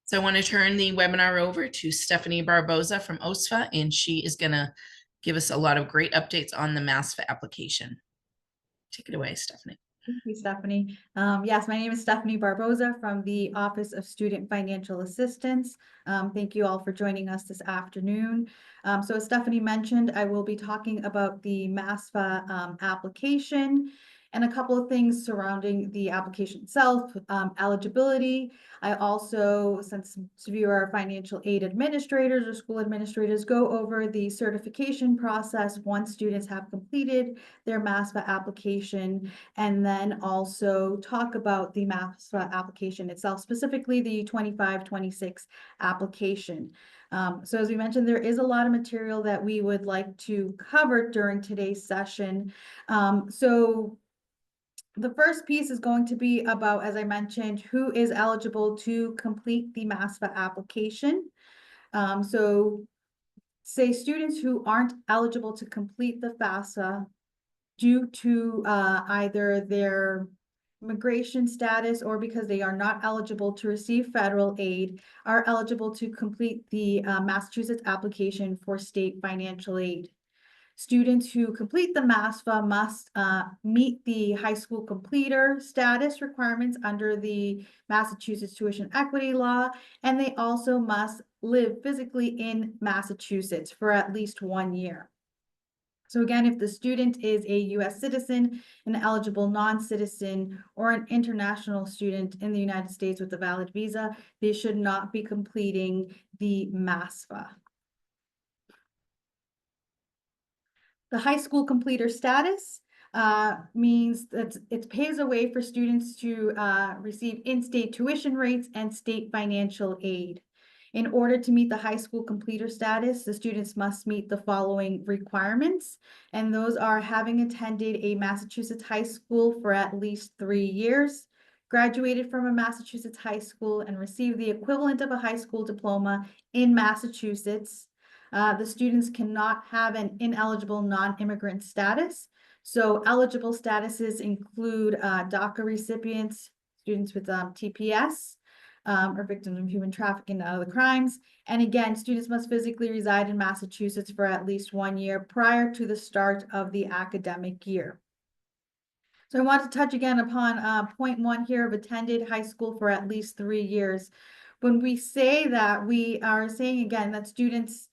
So I want to turn the webinar over to Stephannie Barboza from OSFA, and she is going to give us a lot of great updates on the MASFA application. Take it away, Stephannie. Thank you, Stephanie. Yes, my name is Stephannie Barboza from the Office of Student Financial Assistance. Thank you all for joining us this afternoon. So as Stephanie mentioned, I will be talking about the MASFA application and a couple of things surrounding the application itself, eligibility. I also, since some of you are financial aid administrators or school administrators, go over the certification process once students have completed their MASFA application, and then also talk about the MASFA application itself, specifically the 25-26 application. So as we mentioned, there is a lot of material that we would like to cover during today's session. So the first piece is going to be about, as I mentioned, who is eligible to complete the MASFA application. So say students who aren't eligible to complete the FAFSA due to either their immigration status or because they are not eligible to receive federal aid, are eligible to complete the Massachusetts application for state financial aid. Students who complete the MASFA must meet the high school completer status requirements under the Massachusetts tuition equity law, and they also must live physically in Massachusetts for at least 1 year. So again, if the student is a U.S. citizen, an eligible non-citizen, or an international student in the United States with a valid visa, they should not be completing the MASFA. The high school completer status means that it paves a way for students to receive in-state tuition rates and state financial aid. In order to meet the high school completer status, the students must meet the following requirements, and those are having attended a Massachusetts high school for at least 3 years, graduated from a Massachusetts high school and received the equivalent of a high school diploma in Massachusetts. The students cannot have an ineligible non-immigrant status. So eligible statuses include DACA recipients, students with TPS, or victims of human trafficking and other crimes. And again, students must physically reside in Massachusetts for at least 1 year prior to the start of the academic year. So I want to touch again upon point 1 here of attended high school for at least 3 years. When we say that, we are saying again that students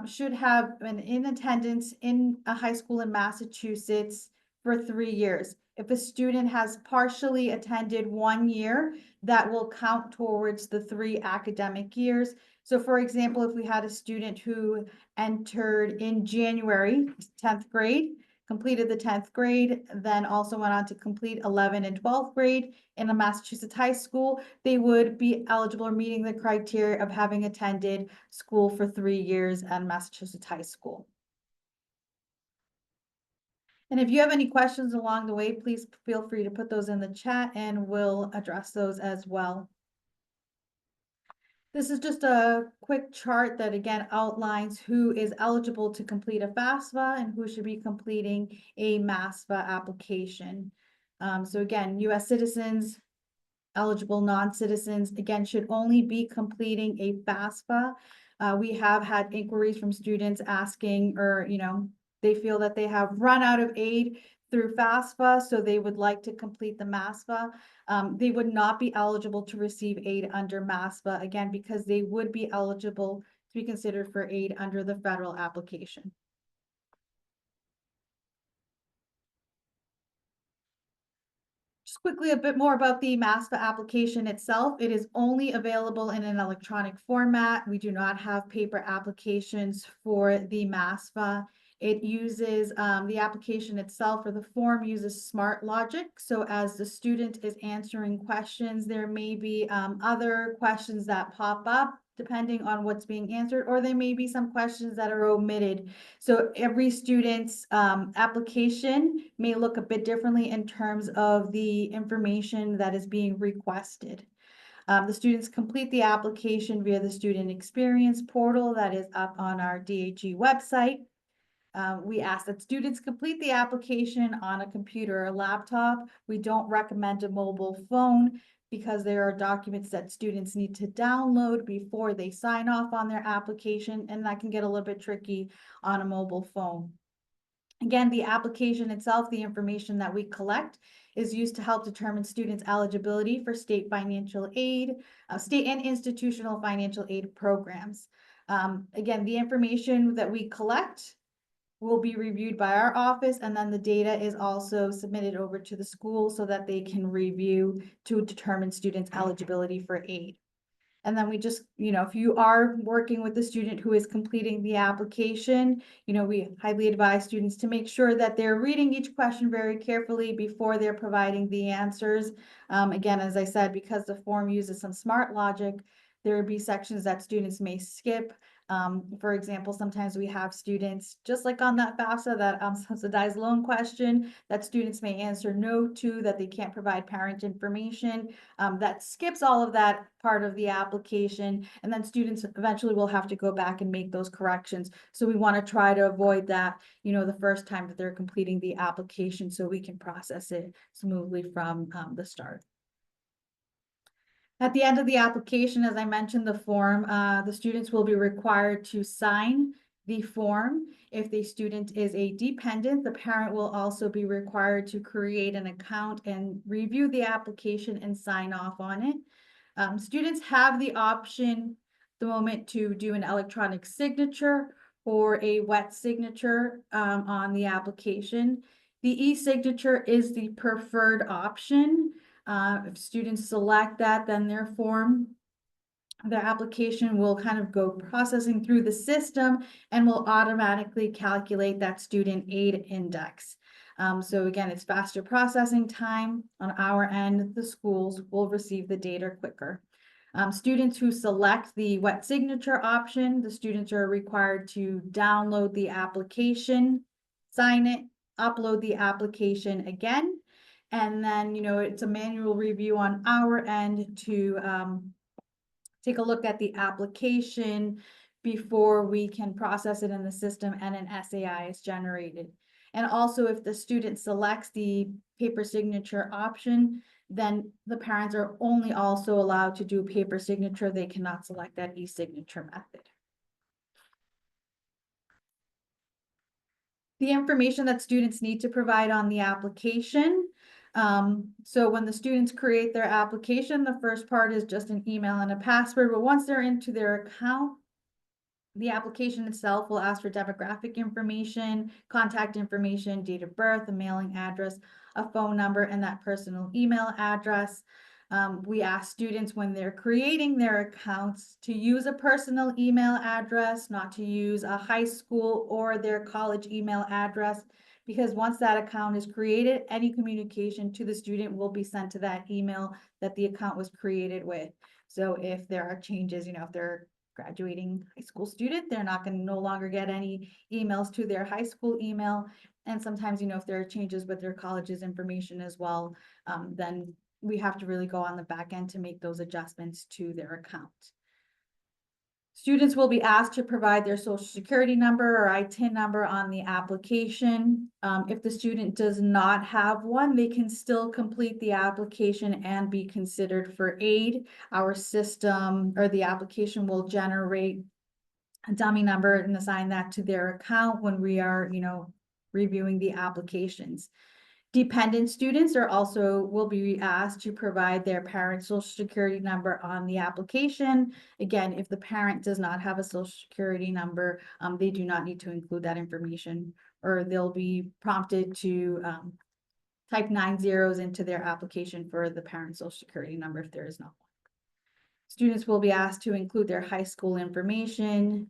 should have been in attendance in a high school in Massachusetts for 3 years. If a student has partially attended 1 year, that will count towards the 3 academic years. So for example, if we had a student who entered in January, 10th grade, completed the 10th grade, then also went on to complete 11th and 12th grade in a Massachusetts high school, they would be eligible or meeting the criteria of having attended school for 3 years at Massachusetts high school. And if you have any questions along the way, please feel free to put those in the chat and we'll address those as well. This is just a quick chart that again outlines who is eligible to complete a FAFSA and who should be completing a MASFA application. So again, U.S. citizens, eligible non-citizens, again, should only be completing a FAFSA. We have had inquiries from students asking, or, they feel that they have run out of aid through FAFSA, so they would like to complete the MASFA. They would not be eligible to receive aid under MASFA, again, because they would be eligible to be considered for aid under the federal application. Just quickly, a bit more about the MASFA application itself. It is only available in an electronic format. We do not have paper applications for the MASFA. It uses the application itself, or the form uses smart logic. So as the student is answering questions, there may be other questions that pop up depending on what's being answered, or there may be some questions that are omitted. So every student's application may look a bit differently in terms of the information that is being requested. The students complete the application via the student experience portal that is up on our DHE website. We ask that students complete the application on a computer or laptop. We don't recommend a mobile phone because there are documents that students need to download before they sign off on their application, and that can get a little bit tricky on a mobile phone. Again, the application itself, the information that we collect, is used to help determine students' eligibility for state financial aid, state and institutional financial aid programs. Again, the information that we collect will be reviewed by our office, and then the data is also submitted over to the school so that they can review to determine students' eligibility for aid. And then we just, if you are working with the student who is completing the application, we highly advise students to make sure that they're reading each question very carefully before they're providing the answers. Again, as I said, because the form uses some smart logic, there would be sections that students may skip. For example, sometimes we have students, just like on that FAFSA, that subsidized loan question, that students may answer no to, that they can't provide parent information. That skips all of that part of the application, and then students eventually will have to go back and make those corrections. So we want to try to avoid that, the first time that they're completing the application, so we can process it smoothly from the start. At the end of the application, as I mentioned, the form, the students will be required to sign the form. If the student is a dependent, the parent will also be required to create an account and review the application and sign off on it. Students have the option at the moment to do an electronic signature or a wet signature on the application. The e-signature is the preferred option. If students select that, then their application will kind of go processing through the system and will automatically calculate that student aid index. So again, it's faster processing time on our end. The schools will receive the data quicker. Students who select the wet signature option, the students are required to download the application, sign it, upload the application again, and then, it's a manual review on our end to take a look at the application before we can process it in the system and an SAI is generated. And also, if the student selects the paper signature option, then the parents are only also allowed to do paper signature. They cannot select that e-signature method. The information that students need to provide on the application. So when the students create their application, the first part is just an email and a password, but once they're into their account, the application itself will ask for demographic information, contact information, date of birth, a mailing address, a phone number, and that personal email address. We ask students when they're creating their accounts to use a personal email address, not to use a high school or their college email address, because once that account is created, any communication to the student will be sent to that email that the account was created with. So if there are changes, if they're graduating high school student, they're not going to no longer get any emails to their high school email. And sometimes, if there are changes with their college's information as well, then we have to really go on the back end to make those adjustments to their account. Students will be asked to provide their social security number or ITIN number on the application. If the student does not have one, they can still complete the application and be considered for aid. Our system or the application will generate a dummy number and assign that to their account when we are, reviewing the applications. Dependent students will be asked to provide their parent's social security number on the application. Again, if the parent does not have a social security number, they do not need to include that information, or they'll be prompted to type 9 zeros into their application for the parent's social security number if there is not one. Students will be asked to include their high school information,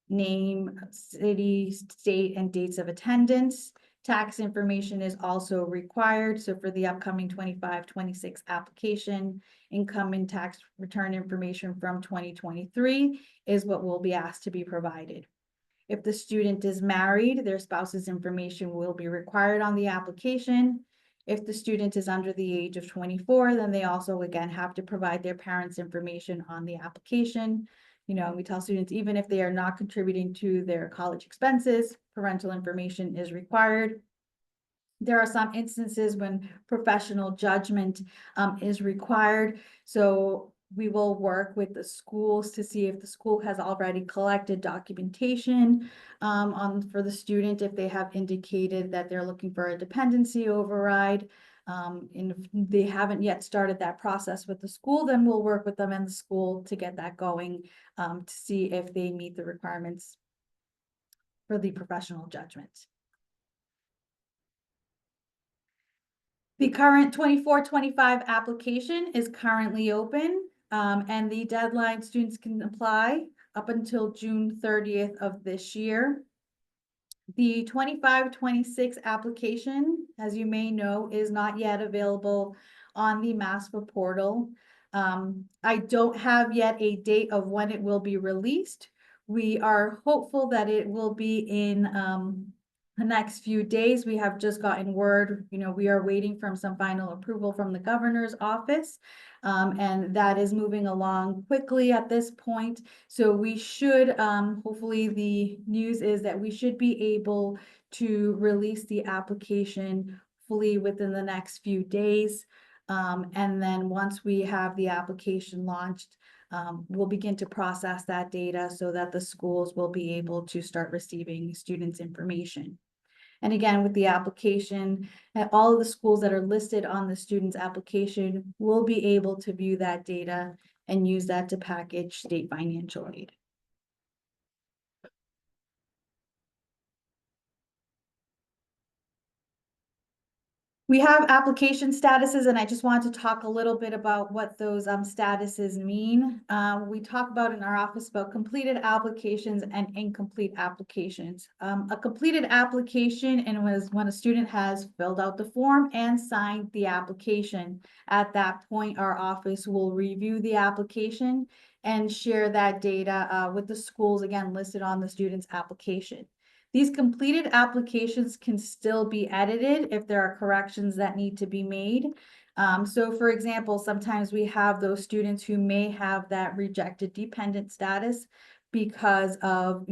name, city, state, and dates of attendance. Tax information is also required. So for the upcoming 25-26 application, income and tax return information from 2023 is what will be asked to be provided. If the student is married, their spouse's information will be required on the application. If the student is under the age of 24, then they also, again, have to provide their parents' information on the application. We tell students, even if they are not contributing to their college expenses, parental information is required. There are some instances when professional judgment is required. So we will work with the schools to see if the school has already collected documentation for the student, if they have indicated that they're looking for a dependency override. And if they haven't yet started that process with the school, then we'll work with them and the school to get that going to see if they meet the requirements for the professional judgment. The current 24-25 application is currently open, and the deadline students can apply up until June 30th of this year. The 25-26 application, as you may know, is not yet available on the MASFA portal. I don't have yet a date of when it will be released. We are hopeful that it will be in the next few days. We have just gotten word, we are waiting for some final approval from the governor's office. And that is moving along quickly at this point. So we should, hopefully the news is that we should be able to release the application fully within the next few days. And then once we have the application launched, we'll begin to process that data so that the schools will be able to start receiving students' information. And again, with the application, all of the schools that are listed on the student's application will be able to view that data and use that to package state financial aid. We have application statuses, and I just wanted to talk a little bit about what those statuses mean. We talk about in our office about completed applications and incomplete applications. A completed application and was when a student has filled out the form and signed the application. At that point, our office will review the application and share that data with the schools, again, listed on the student's application. These completed applications can still be edited if there are corrections that need to be made. So for example, sometimes we have those students who may have that rejected dependent status because of,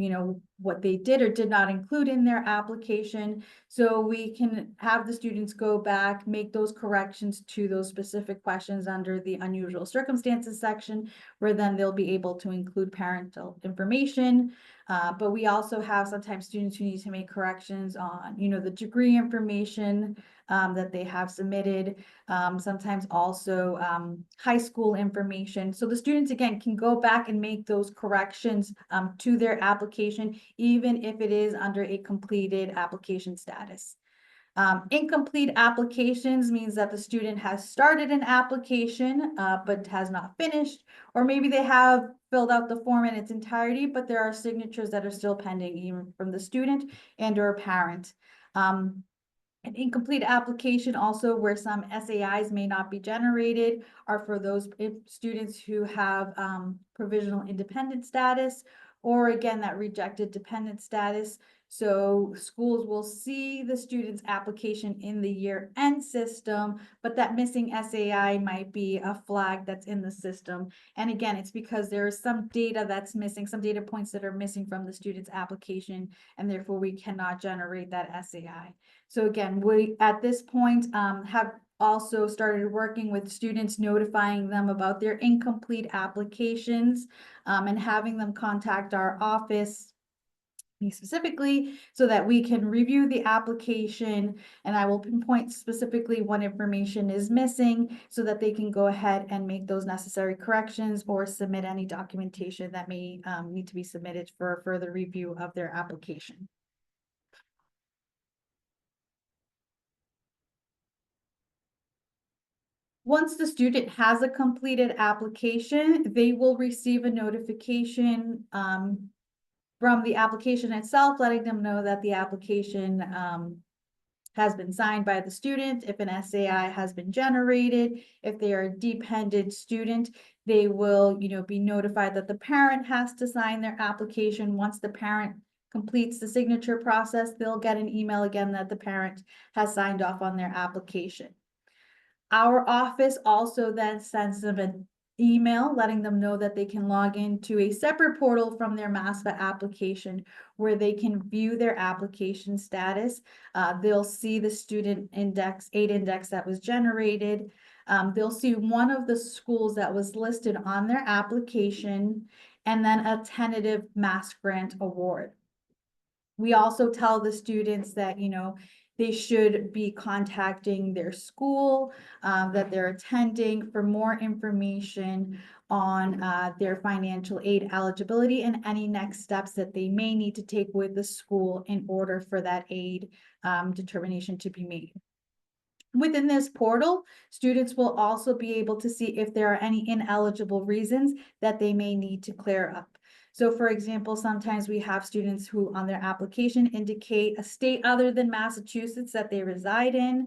what they did or did not include in their application. So we can have the students go back, make those corrections to those specific questions under the unusual circumstances section, where then they'll be able to include parental information. But we also have sometimes students who need to make corrections on, the degree information that they have submitted. Sometimes also high school information. So the students, again, can go back and make those corrections to their application, even if it is under a completed application status. Incomplete applications means that the student has started an application, but has not finished, or maybe they have filled out the form in its entirety, but there are signatures that are still pending, even from the student and or parent. An incomplete application also where some SAIs may not be generated are for those students who have provisional independent status, or again, that rejected dependent status. So schools will see the student's application in the year-end system, but that missing SAI might be a flag that's in the system. And again, it's because there is some data that's missing, some data points that are missing from the student's application, and therefore we cannot generate that SAI. So again, we at this point have also started working with students, notifying them about their incomplete applications and having them contact our office, me specifically, so that we can review the application, and I will pinpoint specifically what information is missing so that they can go ahead and make those necessary corrections or submit any documentation that may need to be submitted for further review of their application. Once the student has a completed application, they will receive a notification from the application itself, letting them know that the application has been signed by the student. If an SAI has been generated, if they are a dependent student, they will, be notified that the parent has to sign their application. Once the parent completes the signature process, they'll get an email again that the parent has signed off on their application. Our office also then sends them email letting them know that they can log into a separate portal from their MASFA application where they can view their application status. They'll see the student index, aid index that was generated. They'll see one of the schools that was listed on their application and then a tentative Mass Grant award. We also tell the students that, they should be contacting their school that they're attending for more information on their financial aid eligibility and any next steps that they may need to take with the school in order for that aid determination to be made. Within this portal, students will also be able to see if there are any ineligible reasons that they may need to clear up. So for example, sometimes we have students who on their application indicate a state other than Massachusetts that they reside in.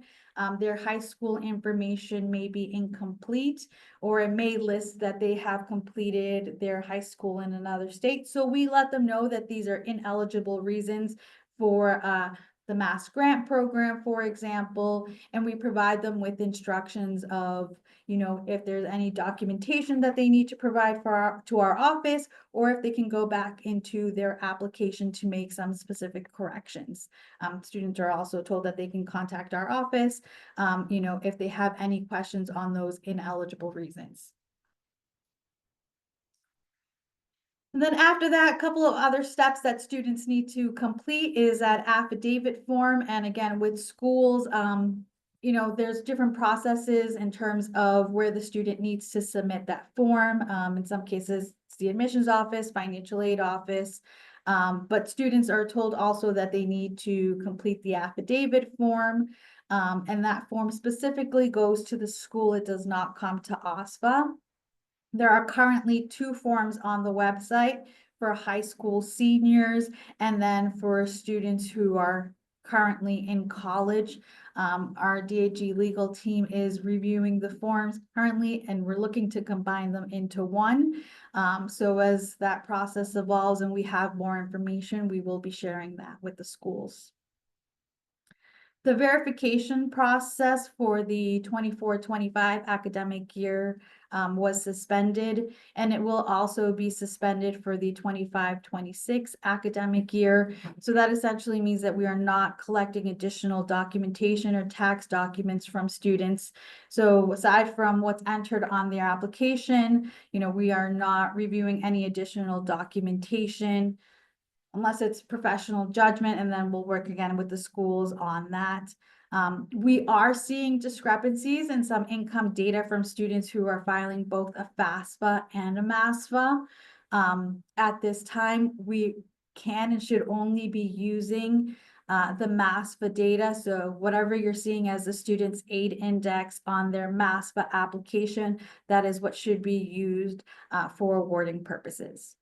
Their high school information may be incomplete, or it may list that they have completed their high school in another state. So we let them know that these are ineligible reasons for the Mass Grant program, for example, and we provide them with instructions of, if there's any documentation that they need to provide to our office, or if they can go back into their application to make some specific corrections. Students are also told that they can contact our office, if they have any questions on those ineligible reasons. And then after that, a couple of other steps that students need to complete is that affidavit form. And again, with schools, there's different processes in terms of where the student needs to submit that form. In some cases, it's the admissions office, financial aid office. But students are told also that they need to complete the affidavit form. And that form specifically goes to the school. It does not come to OSFA. There are currently 2 forms on the website for high school seniors and then for students who are currently in college. Our DAG legal team is reviewing the forms currently, and we're looking to combine them into one. So as that process evolves and we have more information, we will be sharing that with the schools. The verification process for the 24-25 academic year was suspended, and it will also be suspended for the 25-26 academic year. So that essentially means that we are not collecting additional documentation or tax documents from students. So aside from what's entered on their application, we are not reviewing any additional documentation unless it's professional judgment, and then we'll work again with the schools on that. We are seeing discrepancies in some income data from students who are filing both a FAFSA and a MASFA. At this time, we can and should only be using the MASFA data. So whatever you're seeing as the student's aid index on their MASFA application, that is what should be used for awarding purposes.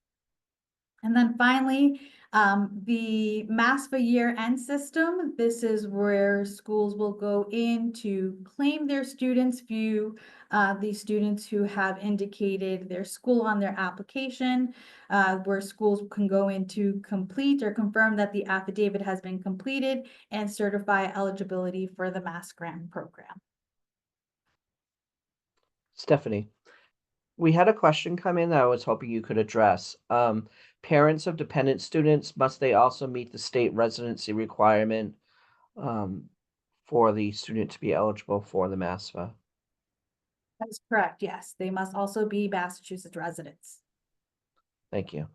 And then finally, the MASFA year-end system. This is where schools will go in to claim their students, view the students who have indicated their school on their application, where schools can go in to complete or confirm that the affidavit has been completed and certify eligibility for the Mass Grant program. Stephannie, we had a question come in that I was hoping you could address. Parents of dependent students, must they also meet the state residency requirement for the student to be eligible for the MASFA? That's correct, yes. They must also be Massachusetts residents. Thank you.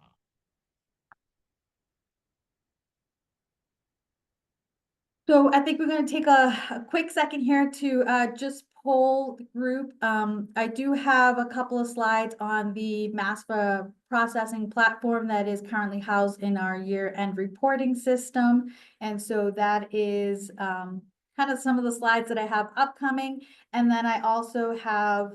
So I think we're going to take a quick second here to just poll the group. I do have a couple of slides on the MASFA processing platform that is currently housed in our year-end reporting system. And so that is kind of some of the slides that I have upcoming. And then I also have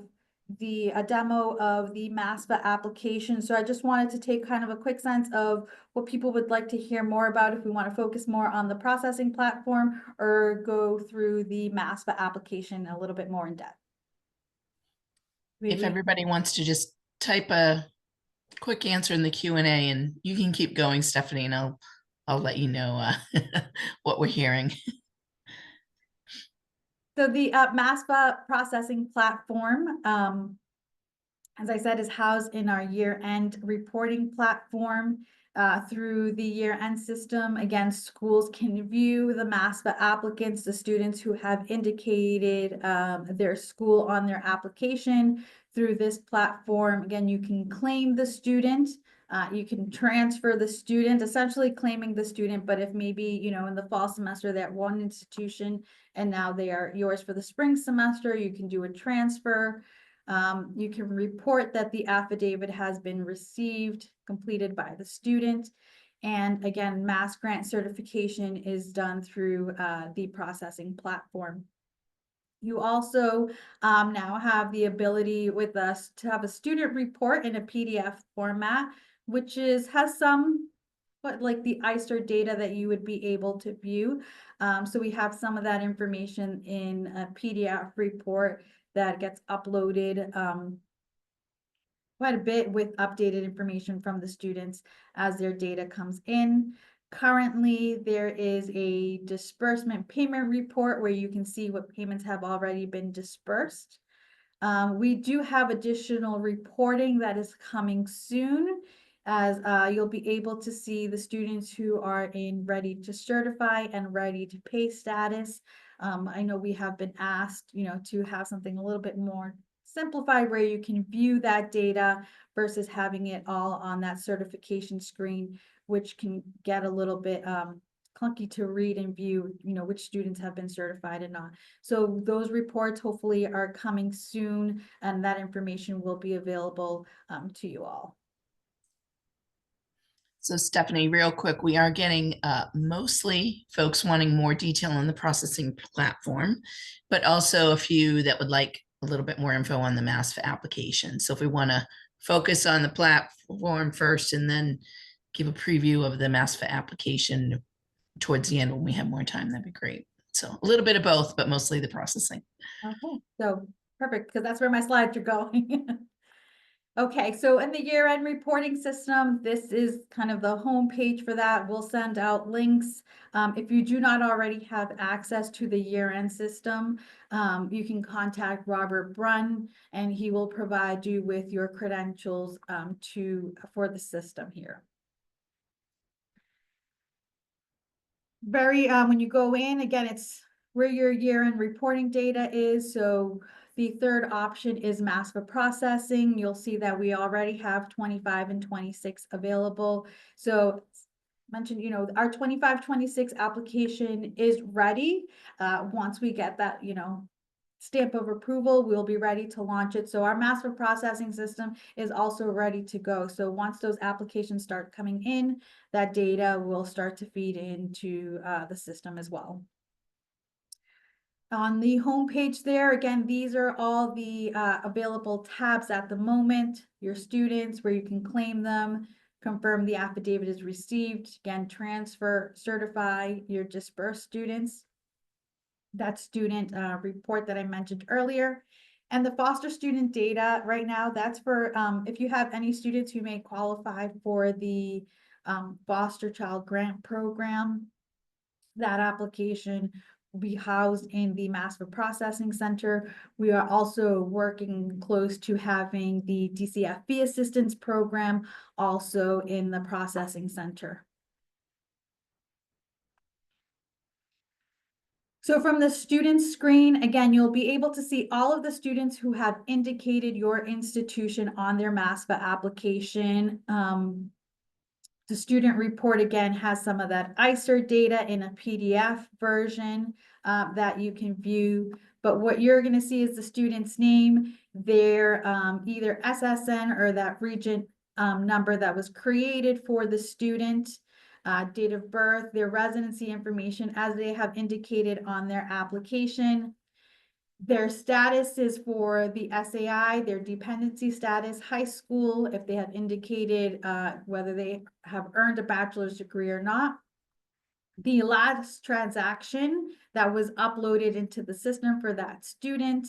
a demo of the MASFA application. So I just wanted to take kind of a quick sense of what people would like to hear more about, if we want to focus more on the processing platform or go through the MASFA application a little bit more in depth. If everybody wants to just type a quick answer in the Q&A, and you can keep going, Stephannie, and I'll let you know what we're hearing. So the MASFA processing platform as I said, is housed in our year-end reporting platform. Through the year-end system, again, schools can view the MASFA applicants, the students who have indicated their school on their application through this platform. Again, you can claim the student, you can transfer the student, essentially claiming the student, but if maybe, you know, in the fall semester they're at one institution and now they are yours for the spring semester, you can do a transfer. You can report that the affidavit has been received, completed by the student. And again, mass grant certification is done through the processing platform. You also now have the ability with us to have a student report in a PDF format, which has some like the ICER data that you would be able to view. So we have some of that information in a PDF report that gets uploaded quite a bit with updated information from the students as their data comes in. Currently, there is a disbursement payment report where you can see what payments have already been dispersed. We do have additional reporting that is coming soon, as you'll be able to see the students who are in ready to certify and ready to pay status. I know we have been asked, you know, to have something a little bit more simplified where you can view that data versus having it all on that certification screen, which can get a little bit clunky to read and view, you know, which students have been certified and not. So those reports hopefully are coming soon, and that information will be available to you all. So Stephannie, real quick, we are getting mostly folks wanting more detail on the processing platform, but also a few that would like a little bit more info on the MASFA application. So if we want to focus on the platform first and then give a preview of the MASFA application towards the end when we have more time, that'd be great. So a little bit of both, but mostly the processing. Okay, so perfect, because that's where my slides are going. Okay, so in the year-end reporting system, this is kind of the home page for that. We'll send out links. If you do not already have access to the year-end system, you can contact Robert Brunn and he will provide you with your credentials for the system here. When you go in, again, it's where your year-end reporting data is. So the third option is MASFA processing. You'll see that we already have 25 and 26 available. So mentioned, you know, our 25-26 application is ready. Once we get that, you know, stamp of approval, we'll be ready to launch it. So our MASFA processing system is also ready to go. So once those applications start coming in, that data will start to feed into the system as well. On the home page there, again, these are all the available tabs at the moment. Your students, where you can claim them, confirm the affidavit is received, again, transfer, certify your dispersed students. That student report that I mentioned earlier. And the foster student data right now, that's for if you have any students who may qualify for the foster child grant program, that application will be housed in the MASFA processing center. We are also working close to having the DCFB assistance program also in the processing center. So from the student screen, again, you'll be able to see all of the students who have indicated your institution on their MASFA application. The student report, again, has some of that ICER data in a PDF version that you can view. But what you're going to see is the student's name, their either SSN or that region number that was created for the student, date of birth, their residency information as they have indicated on their application. Their status is for the SAI, their dependency status, high school, if they have indicated whether they have earned a bachelor's degree or not. The last transaction that was uploaded into the system for that student,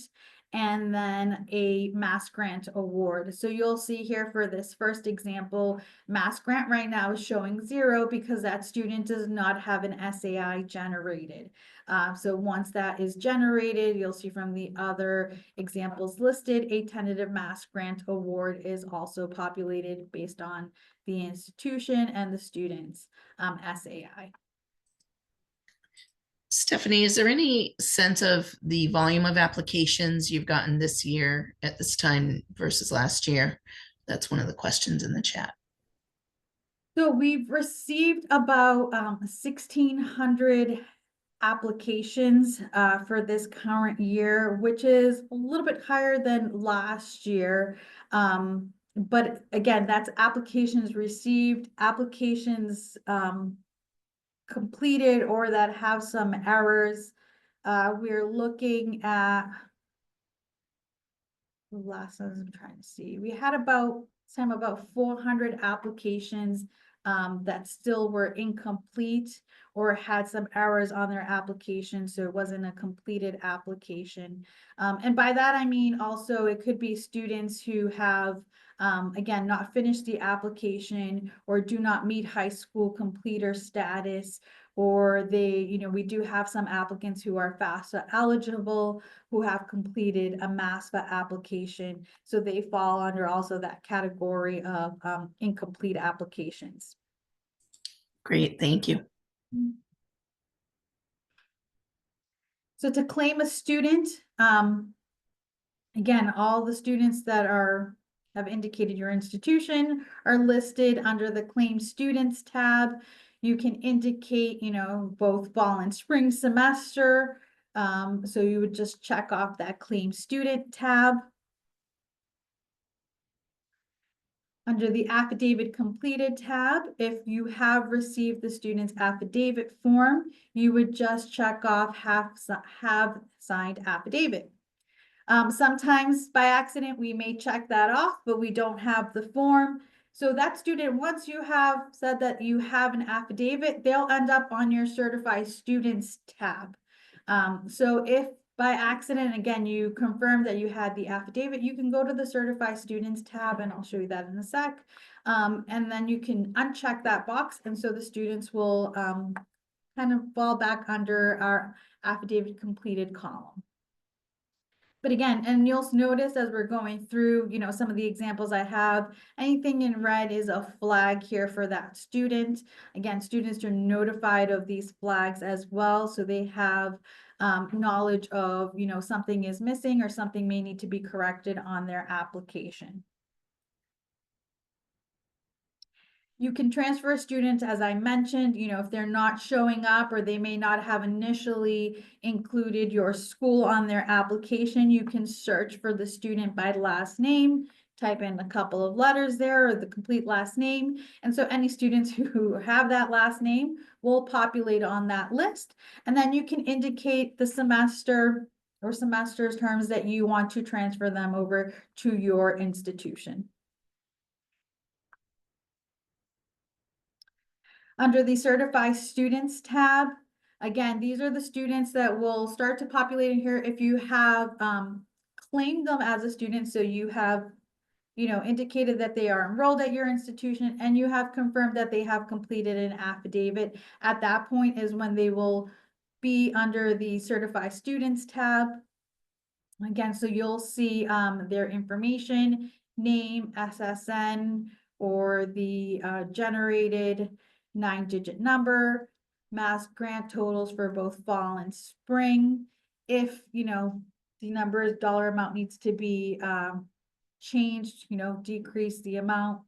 and then a Mass Grant award. So you'll see here for this first example, Mass Grant right now is showing 0 because that student does not have an SAI generated. So once that is generated, you'll see from the other examples listed, a tentative Mass Grant award is also populated based on the institution and the student's SAI. Stephannie, is there any sense of the volume of applications you've gotten this year at this time versus last year? That's one of the questions in the chat. So we've received about 1,600 applications for this current year, which is a little bit higher than last year. But again, that's applications received, applications completed or that have some errors. We're looking at, last I'm trying to see, we had about 400 applications that still were incomplete or had some errors on their application, so it wasn't a completed application. And by that I mean also it could be students who have again not finished the application or do not meet high school completer status, or they, we do have some applicants who are FAFSA eligible who have completed a MASFA application, so they fall under also that category of incomplete applications. Great, thank you. So to claim a student, again, all the students that have indicated your institution are listed under the Claim Students tab. You can indicate, both fall and spring semester. So you would just check off that Claim Student tab. Under the Affidavit Completed tab, if you have received the student's affidavit form, you would just check off have signed affidavit. Sometimes by accident, we may check that off, but we don't have the form. So that student, once you have said that you have an affidavit, they'll end up on your Certified Students tab. So if by accident, again, you confirm that you had the affidavit, you can go to the Certified Students tab, and I'll show you that in a sec. And then you can uncheck that box, and so the students will kind of fall back under our affidavit completed column. But again, and you'll notice as we're going through, some of the examples I have, anything in red is a flag here for that student. Again, students are notified of these flags as well, so they have knowledge of, something is missing or something may need to be corrected on their application. You can transfer a student, as I mentioned, if they're not showing up or they may not have initially included your school on their application, you can search for the student by last name, type in a couple of letters there or the complete last name. And so any students who have that last name will populate on that list. And then you can indicate the semester or semester's terms that you want to transfer them over to your institution. Under the Certified Students tab, again, these are the students that will start to populate in here if you have claimed them as a student. So you have, indicated that they are enrolled at your institution and you have confirmed that they have completed an affidavit. At that point is when they will be under the Certified Students tab. Again, so you'll see their information, name, SSN, or the generated 9-digit number, Mass Grant totals for both fall and spring. If, the number dollar amount needs to be changed, decrease the amount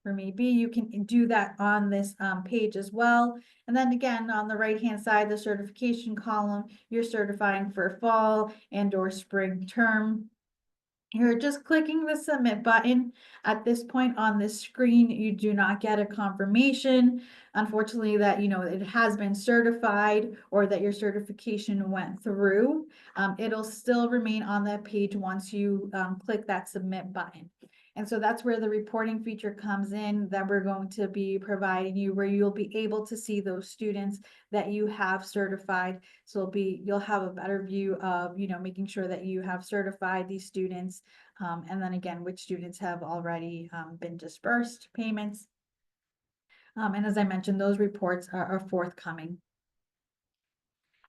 for maybe, you can do that on this page as well. And then again, on the right-hand side, the certification column, you're certifying for fall and or spring term. You're just clicking the submit button. At this point on this screen, you do not get a confirmation, unfortunately, that it has been certified or that your certification went through. It'll still remain on that page once you click that submit button. And so that's where the reporting feature comes in that we're going to be providing you, where you'll be able to see those students that you have certified. So you'll have a better view of, making sure that you have certified these students. And then again, which students have already been dispersed payments. And as I mentioned, those reports are forthcoming.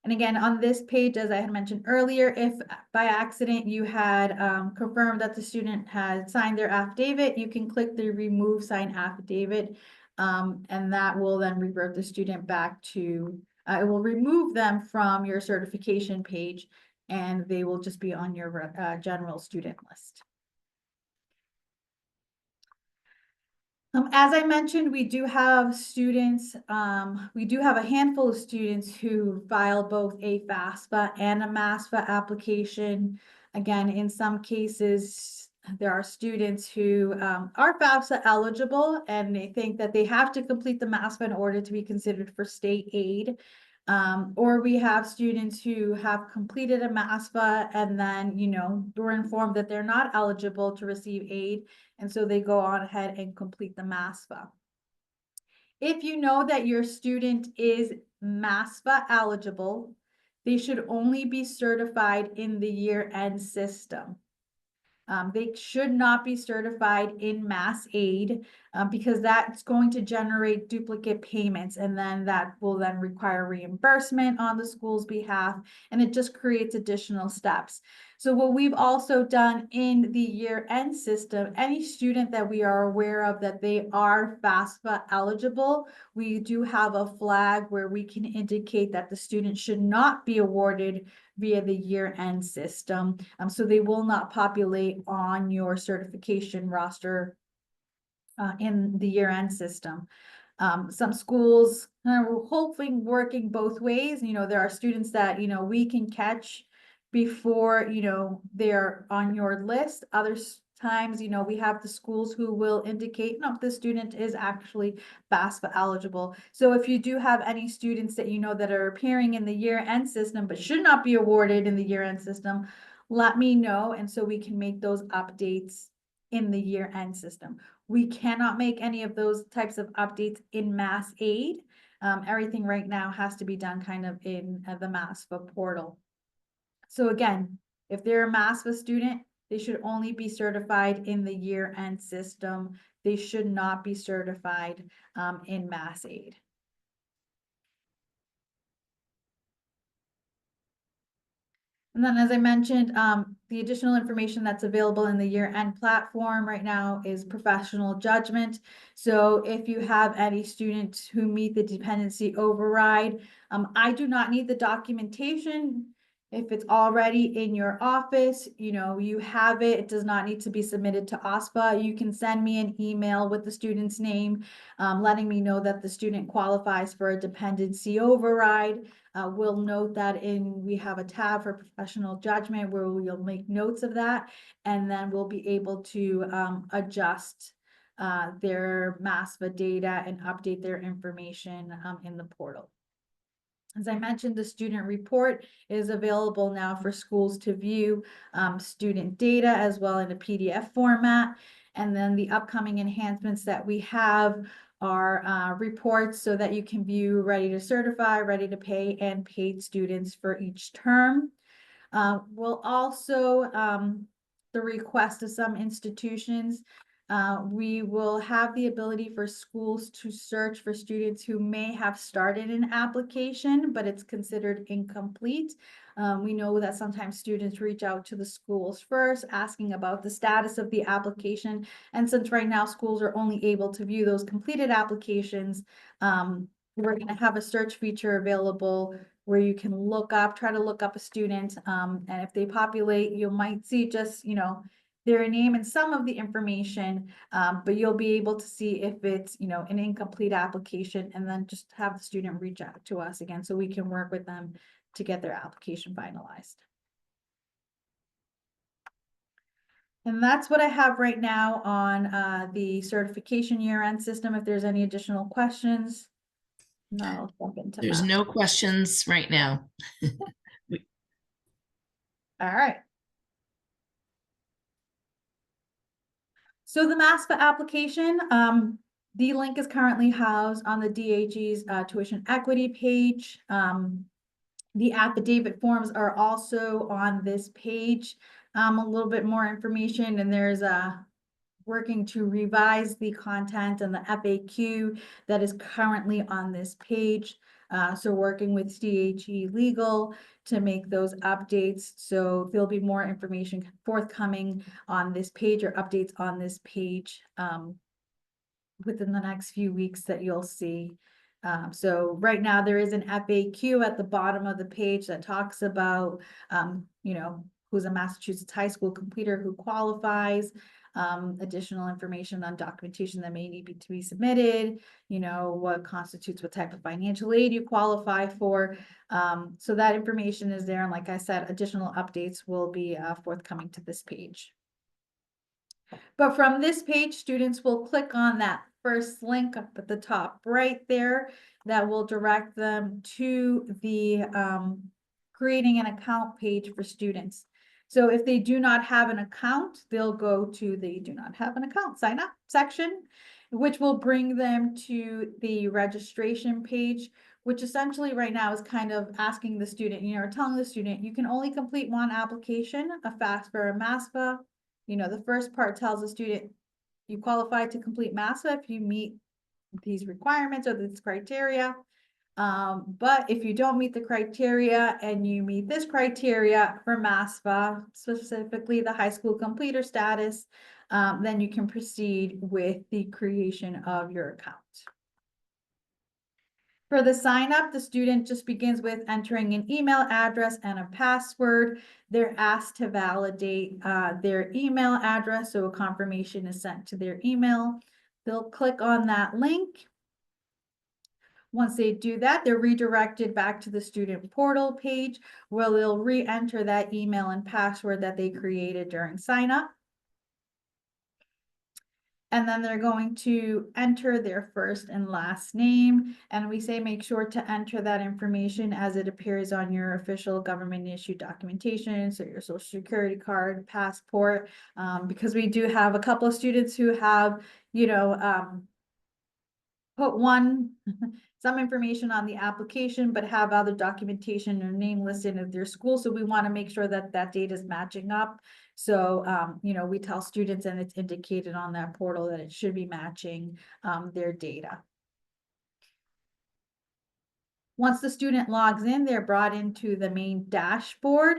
And again, on this page, as I had mentioned earlier, if by accident you had confirmed that the student had signed their affidavit, you can click the remove sign affidavit, and that will then revert the student back to, it will remove them from your certification page, and they will just be on your general student list. As I mentioned, we do have students, we do have a handful of students who filed both a FAFSA and a MASFA application. Again, in some cases, there are students who are FAFSA eligible and they think that they have to complete the MASFA in order to be considered for state aid. Or we have students who have completed a MASFA and then, were informed that they're not eligible to receive aid. And so they go on ahead and complete the MASFA. If you know that your student is MASFA eligible, they should only be certified in the year-end system. They should not be certified in Mass Aid because that's going to generate duplicate payments, and then that will then require reimbursement on the school's behalf, and it just creates additional steps. So what we've also done in the year-end system, any student that we are aware of that they are FAFSA eligible, we do have a flag where we can indicate that the student should not be awarded via the year-end system. So they will not populate on your certification roster in the year-end system. Some schools are hopefully working both ways. There are students that, we can catch before, they're on your list. Other times, we have the schools who will indicate, no, the student is actually FAFSA eligible. So if you do have any students that that are appearing in the year-end system but should not be awarded in the year-end system, let me know, and so we can make those updates in the year-end system. We cannot make any of those types of updates in Mass Aid. Everything right now has to be done kind of in the MASFA portal. So again, if they're a MASFA student, they should only be certified in the year-end system. They should not be certified in Mass Aid. And then, as I mentioned, the additional information that's available in the year-end platform right now is professional judgment. So if you have any students who meet the dependency override, I do not need the documentation. If it's already in your office, you have it, it does not need to be submitted to OSPA. You can send me an email with the student's name, letting me know that the student qualifies for a dependency override. We'll note that we have a tab for professional judgment where we'll make notes of that, and then we'll be able to adjust their MASFA data and update their information in the portal. As I mentioned, the student report is available now for schools to view student data as well in a PDF format. And then the upcoming enhancements that we have are reports so that you can view ready to certify, ready to pay, and paid students for each term. We'll also, the request of some institutions, we will have the ability for schools to search for students who may have started an application, but it's considered incomplete. We know that sometimes students reach out to the schools first, asking about the status of the application. And since right now schools are only able to view those completed applications, we're going to have a search feature available where you can try to look up a student. And if they populate, you might see just, their name and some of the information, but you'll be able to see if it's, an incomplete application, and then just have the student reach out to us again so we can work with them to get their application finalized. And that's what I have right now on the certification year-end system. If there's any additional questions, no, I'll jump into There's that. no questions right now. All right. So the MASFA application, the link is currently housed on the DHE's tuition equity page. The affidavit forms are also on this page. A little bit more information, and there's working to revise the content and the FAQ that is currently on this page. So working with DHE Legal to make those updates. So there'll be more information forthcoming on this page or updates on this page within the next few weeks that you'll see. So right now there is an FAQ at the bottom of the page that talks about, you know, who's a Massachusetts high school completer who qualifies, additional information on documentation that may need to be submitted, you know, what constitutes what type of financial aid you qualify for. So that information is there. And like I said, additional updates will be forthcoming to this page. But from this page, students will click on that first link up at the top right there that will direct them to the creating an account page for students. So if they do not have an account, they'll go to the do not have an account sign up section, which will bring them to the registration page, which essentially right now is kind of asking the student, you know, or telling the student, you can only complete one application, a FAFSA or a MASFA. You know, the first part tells the student, you qualify to complete MASFA if you meet these requirements or this criteria. But if you don't meet the criteria and you meet this criteria for MASFA, specifically the high school completer status, then you can proceed with the creation of your account. For the sign up, the student just begins with entering an email address and a password. They're asked to validate their email address, so a confirmation is sent to their email. They'll click on that link. Once they do that, they're redirected back to the student portal page where they'll re-enter that email and password that they created during sign up. And then they're going to enter their first and last name. And we say make sure to enter that information as it appears on your official government issued documentation. So your social security card, passport, because we do have a couple of students who have, you know, put some information on the application, but have other documentation or name listed of their school. So we want to make sure that that data is matching up. So, you know, we tell students, and it's indicated on that portal, that it should be matching their data. Once the student logs in, they're brought into the main dashboard,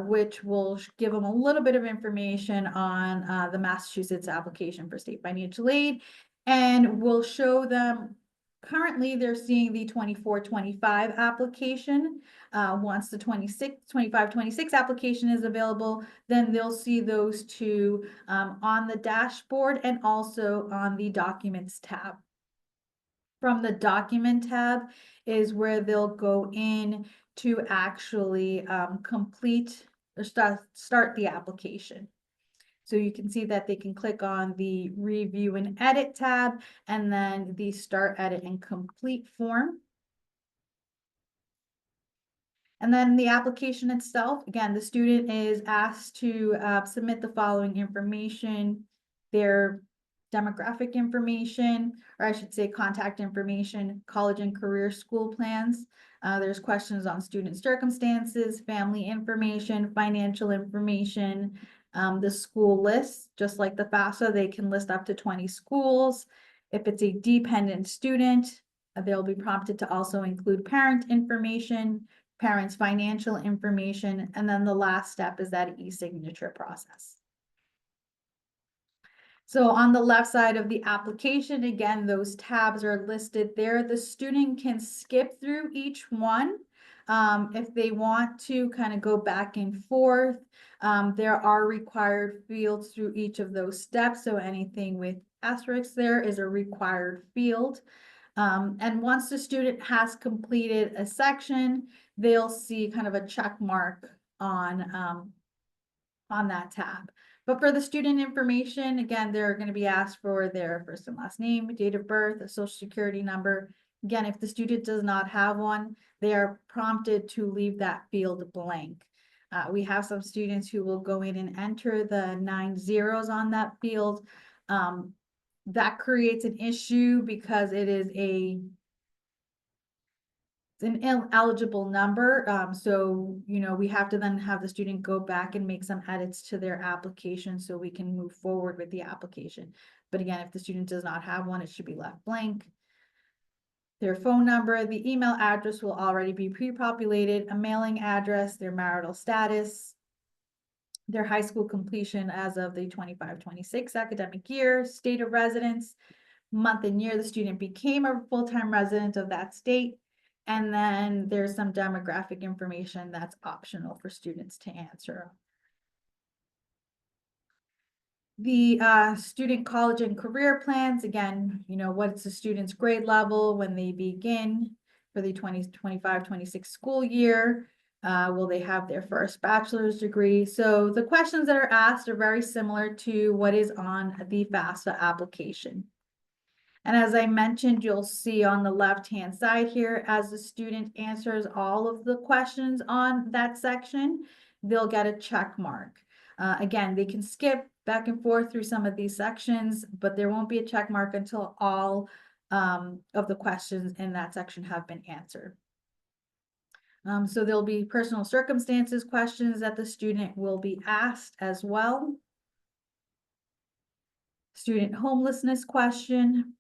which will give them a little bit of information on the Massachusetts application for state financial aid, and will show them. Currently, they're seeing the 24-25 application. Once the 25-26 application is available, then they'll see those two on the dashboard and also on the Documents tab. From the Document tab is where they'll go in to actually complete or start the application. So you can see that they can click on the Review and Edit tab and then the Start, Edit, and Complete form. And then the application itself, again, the student is asked to submit the following information: their demographic information, or I should say contact information, college and career school plans. There's questions on student circumstances, family information, financial information, the school list. Just like the FAFSA, they can list up to 20 schools. If it's a dependent student, they'll be prompted to also include parent information, parents' financial information, and then the last step is that e-signature process. So on the left side of the application, again, those tabs are listed there. The student can skip through each one if they want to kind of go back and forth. There are required fields through each of those steps. So anything with asterisks there is a required field. And once the student has completed a section, they'll see kind of a check mark on that tab. But for the student information, again, they're going to be asked for their first and last name, date of birth, a social security number. Again, if the student does not have one, they are prompted to leave that field blank. We have some students who will go in and enter the 9 zeros on that field. That creates an issue because it is an ineligible number. So, we have to then have the student go back and make some edits to their application so we can move forward with the application. But again, if the student does not have one, it should be left blank. Their phone number, the email address will already be pre-populated, a mailing address, their marital status, their high school completion as of the 25-26 academic year, state of residence, month and year the student became a full-time resident of that state. And then there's some demographic information that's optional for students to answer. The student college and career plans, again, what's the student's grade level when they begin for the 2025-26 school year? Will they have their first bachelor's degree? So the questions that are asked are very similar to what is on the FAFSA application. And as I mentioned, you'll see on the left-hand side here, as the student answers all of the questions on that section, they'll get a check mark. Again, they can skip back and forth through some of these sections, but there won't be a check mark until all of the questions in that section have been answered. So there'll be personal circumstances questions that the student will be asked as well. Student homelessness question.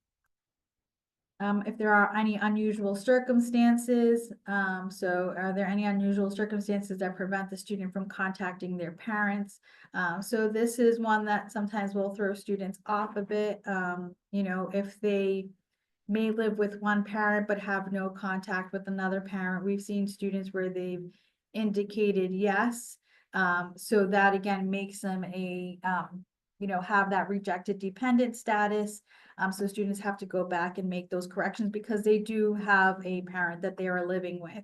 If there are any unusual circumstances, so are there any unusual circumstances that prevent the student from contacting their parents? So this is one that sometimes will throw students off a bit. If they may live with one parent but have no contact with another parent. We've seen students where they've indicated yes. So that again makes them have that rejected dependent status. So students have to go back and make those corrections because they do have a parent that they are living with.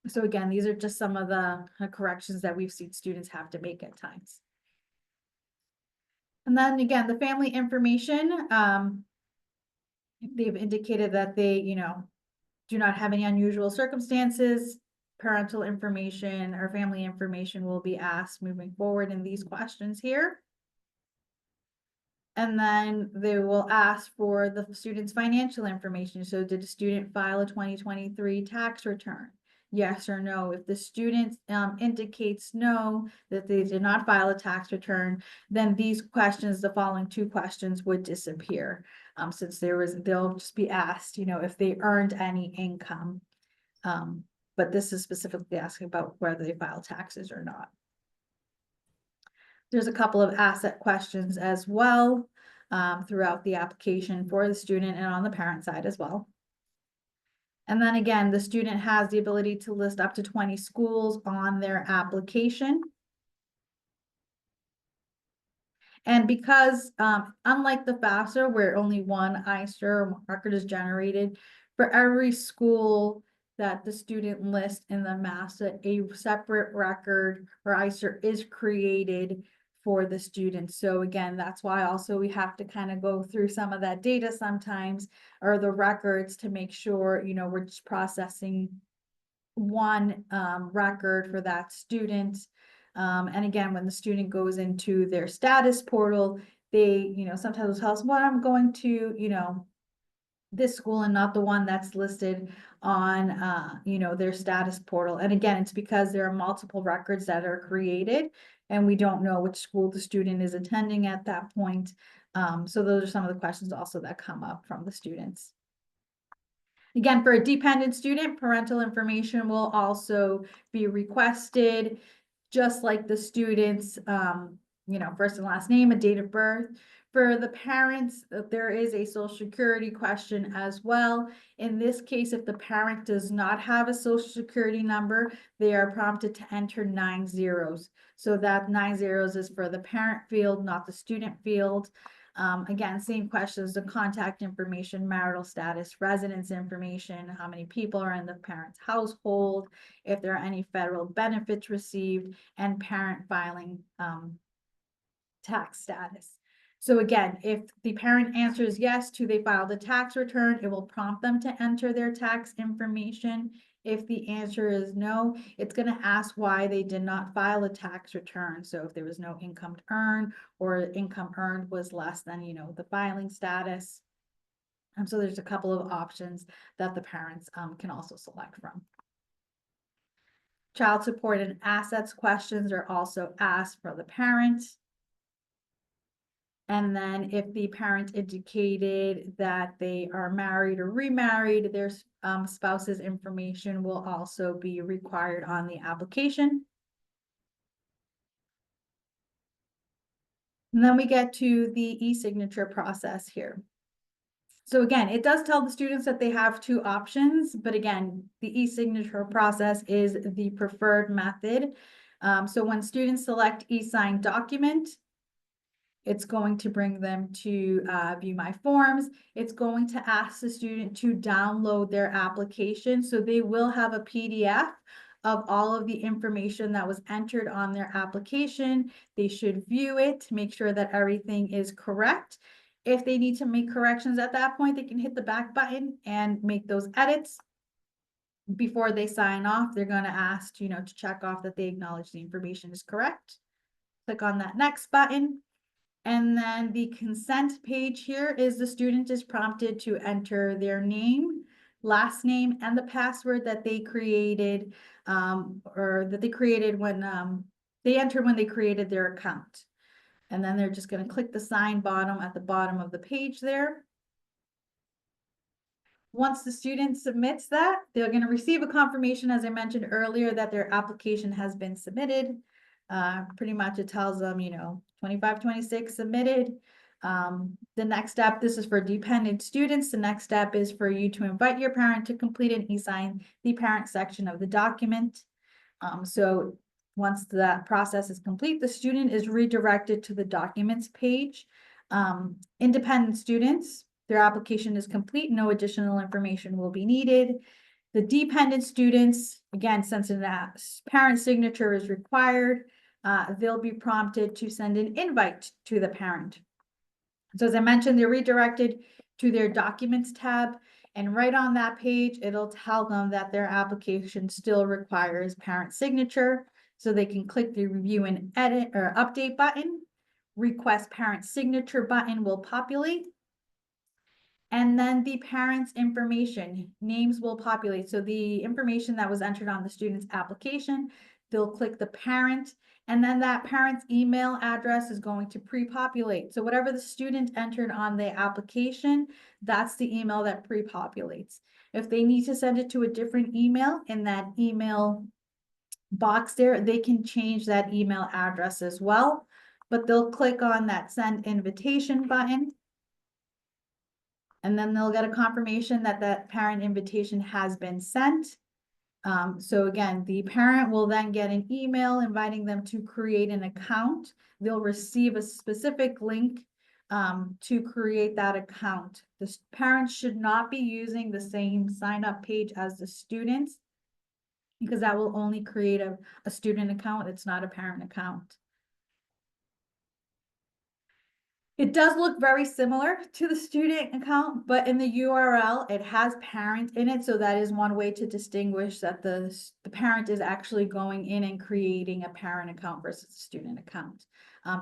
So again, these are just some of the corrections that we've seen students have to make at times. And then again, the family information, they've indicated that they, do not have any unusual circumstances. Parental information or family information will be asked moving forward in these questions here. And then they will ask for the student's financial information. So did the student file a 2023 tax return? Yes or no. If the student indicates no, that they did not file a tax return, then these questions, the following two questions would disappear. Since they'll just be asked, if they earned any income. But this is specifically asking about whether they file taxes or not. There's a couple of asset questions as well throughout the application for the student and on the parent side as well. And then again, the student has the ability to list up to 20 schools on their application. And because unlike the FAFSA where only one ISER record is generated, for every school that the student lists in the MASFA, a separate record or ISER is created for the student. So again, that's why also we have to kind of go through some of that data sometimes, or the records, to make sure, we're just processing one record for that student. And again, when the student goes into their status portal, they, sometimes will tell us, well, I'm going to, this school and not the one that's listed on, their status portal. And again, it's because there are multiple records that are created and we don't know which school the student is attending at that point. So those are some of the questions also that come up from the students. Again, for a dependent student, parental information will also be requested, just like the students, first and last name, a date of birth. For the parents, there is a social security question as well. In this case, if the parent does not have a social security number, they are prompted to enter 9 zeros. So that 9 zeros is for the parent field, not the student field. Again, same questions, the contact information, marital status, residence information, how many people are in the parent's household, if there are any federal benefits received, and parent filing tax status. So again, if the parent answers yes to they filed a tax return, it will prompt them to enter their tax information. If the answer is no, it's going to ask why they did not file a tax return. So if there was no income earned, or income earned was less than, the filing status. So there's a couple of options that the parents can also select from. Child support and assets questions are also asked for the parent. And then if the parent indicated that they are married or remarried, their spouse's information will also be required on the application. And then we get to the e-signature process here. So again, it does tell the students that they have two options, but again, the e-signature process is the preferred method. So when students select e-sign document, it's going to bring them to view my forms. It's going to ask the student to download their application. So they will have a PDF of all of the information that was entered on their application. They should view it, make sure that everything is correct. If they need to make corrections at that point, they can hit the back button and make those edits. Before they sign off, they're going to ask, to check off that they acknowledge the information is correct. Click on that next button. And then the consent page here is the student is prompted to enter their name, last name, and the password that they created, or that they created when they entered when they created their account. And then they're just going to click the sign bottom at the bottom of the page there. Once the student submits that, they're going to receive a confirmation, as I mentioned earlier, that their application has been submitted. Pretty much it tells them, 2526 submitted. The next step, this is for dependent students. The next step is for you to invite your parent to complete and e-sign the parent section of the document. So once that process is complete, the student is redirected to the documents page. Independent students, their application is complete, no additional information will be needed. The dependent students, again, since a parent signature is required, they'll be prompted to send an invite to the parent. So as I mentioned, they're redirected to their documents tab, and right on that page, it'll tell them that their application still requires parent signature. So they can click the review and edit or update button. Request parent signature button will populate. And then the parent's information, names will populate. So the information that was entered on the student's application, they'll click the parent, and then that parent's email address is going to pre-populate. So whatever the student entered on the application, that's the email that pre-populates. If they need to send it to a different email, in that email box there, they can change that email address as well, but they'll click on that send invitation button. And then they'll get a confirmation that that parent invitation has been sent. So again, the parent will then get an email inviting them to create an account. They'll receive a specific link to create that account. The parents should not be using the same sign up page as the students, because that will only create a student account. It's not a parent account. It does look very similar to the student account, but in the URL, it has parent in it. So that is one way to distinguish that the parent is actually going in and creating a parent account versus a student account.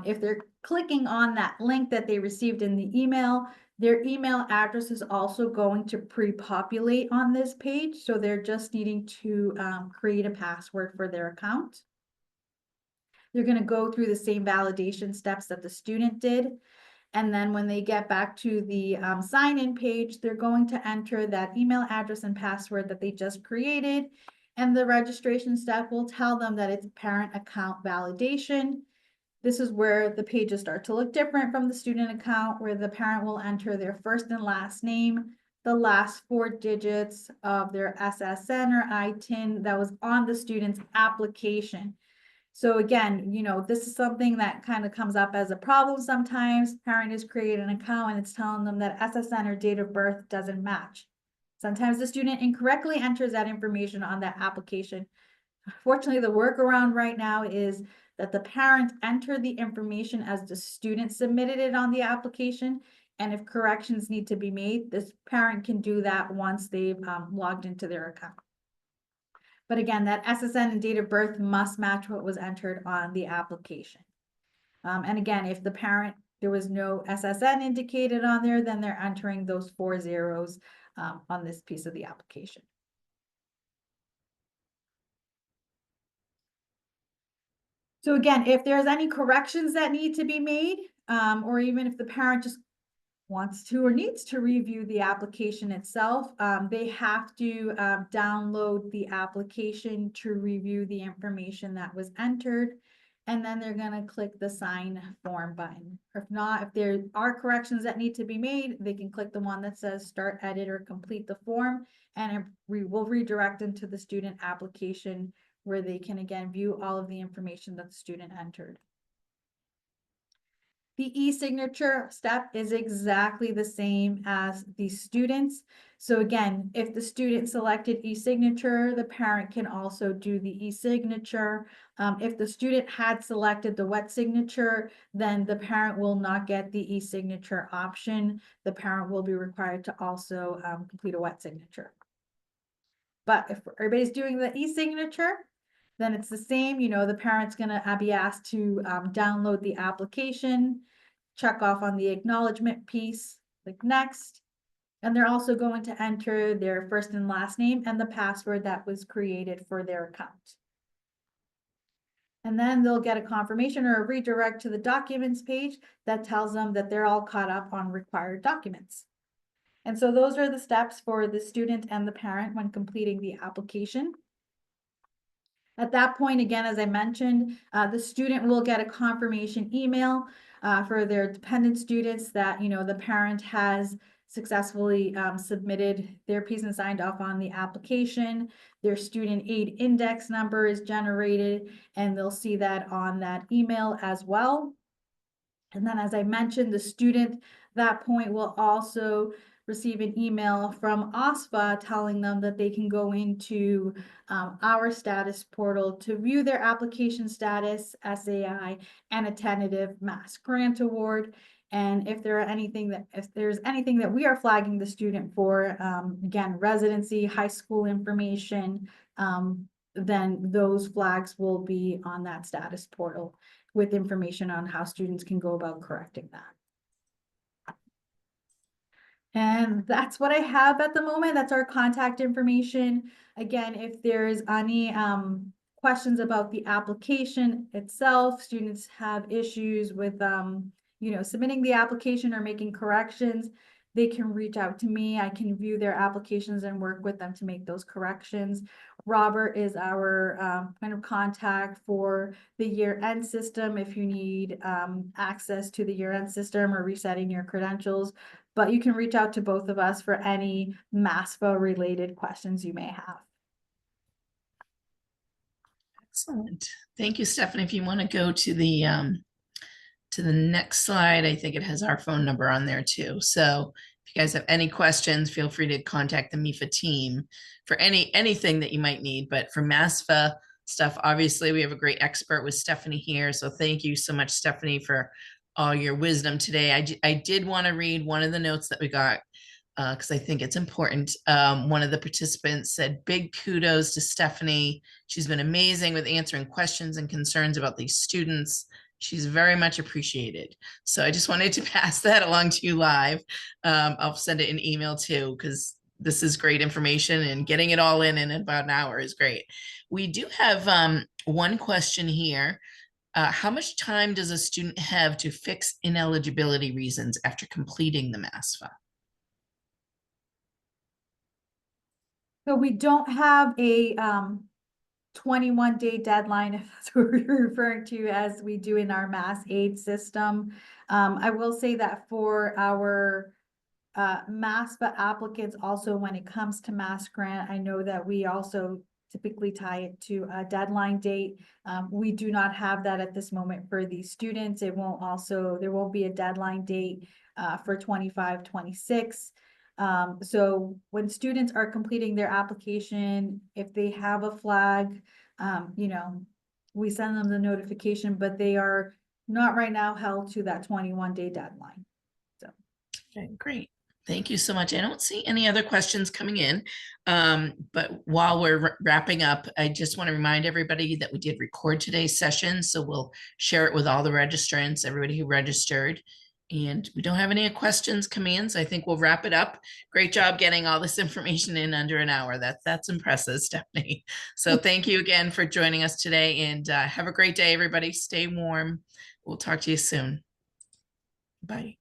If they're clicking on that link that they received in the email, their email address is also going to pre-populate on this page. So they're just needing to create a password for their account. They're going to go through the same validation steps that the student did. And then when they get back to the sign-in page, they're going to enter that email address and password that they just created. And the registration step will tell them that it's parent account validation. This is where the pages start to look different from the student account, where the parent will enter their first and last name, the last 4 digits of their SSN or ITIN that was on the student's application. So again, this is something that kind of comes up as a problem sometimes. Parent has created an account and it's telling them that SSN or date of birth doesn't match. Sometimes the student incorrectly enters that information on that application. Fortunately, the workaround right now is that the parent enter the information as the student submitted it on the application. And if corrections need to be made, this parent can do that once they've logged into their account. But again, that SSN and date of birth must match what was entered on the application. And again, if the parent, there was no SSN indicated on there, then they're entering those 4 zeros on this piece of the application. So again, if there's any corrections that need to be made, or even if the parent just wants to or needs to review the application itself, they have to download the application to review the information that was entered. And then they're going to click the sign form button. If not, if there are corrections that need to be made, they can click the one that says start, edit, or complete the form, and we will redirect them to the student application where they can again view all of the information that the student entered. The e-signature step is exactly the same as the students. So again, if the student selected e-signature, the parent can also do the e-signature. If the student had selected the wet signature, then the parent will not get the e-signature option. The parent will be required to also complete a wet signature. But if everybody's doing the e-signature, then it's the same. You know, the parent's gonna be asked to download the application, check off on the acknowledgement piece, click next. And they're also going to enter their first and last name and the password that was created for their account. And then they'll get a confirmation or a redirect to the documents page that tells them that they're all caught up on required documents. And so those are the steps for the student and the parent when completing the application. At that point, again, as I mentioned, the student will get a confirmation email for their dependent students that, you know, the parent has successfully submitted their piece and signed off on the application. Their student aid index number is generated, and they'll see that on that email as well. And then, as I mentioned, the student at that point will also receive an email from MASFA telling them that they can go into our status portal to view their application status, SAI, and a tentative MAS grant award. And if there's anything that we are flagging the student for, again, residency, high school information, then those flags will be on that status portal with information on how students can go about correcting that. And that's what I have at the moment. That's our contact information. Again, if there's any questions about the application itself, students have issues with you know, submitting the application or making corrections, they can reach out to me. I can view their applications and work with them to make those corrections. Robert is our kind of contact for the year-end system if you need access to the year-end system or resetting your credentials. But you can reach out to both of us for any MASFA related questions you may have. Excellent. Thank you, Stephanie. If you want to go to the next slide, I think it has our phone number on there too. So if you guys have any questions, feel free to contact the MEFA team for anything that you might need. But for MASFA stuff, obviously we have a great expert with Stephannie here. So thank you so much, Stephannie, for all your wisdom today. I did want to read one of the notes that we got because I think it's important. One of the participants said, big kudos to Stephannie. She's been amazing with answering questions and concerns about these students. She's very much appreciated. So I just wanted to pass that along to you live. I'll send it an email too, because this is great information and getting it all in about an hour is great. We do have one question here. How much time does a student have to fix ineligibility reasons after completing the MASFA? So we don't have a 21-day deadline, if that's what we're referring to, as we do in our Mass aid system. I will say that for our MASFA applicants, also when it comes to Mass Grant, I know that we also typically tie it to a deadline date. We do not have that at this moment for these students. There won't be a deadline date for 25-26. So when students are completing their application, if they have a flag, you know, we send them the notification, but they are not right now held to that 21-day deadline. So. Okay, great. Thank you so much. I don't see any other questions coming in. But while we're wrapping up, I just want to remind everybody that we did record today's session. So we'll share it with all the registrants, everybody who registered. And we don't have any questions coming in, so I think we'll wrap it up. Great job getting all this information in under an hour. That's impressive, Stephannie. So thank you again for joining us today, and have a great day, everybody. Stay warm. We'll talk to you soon. Bye.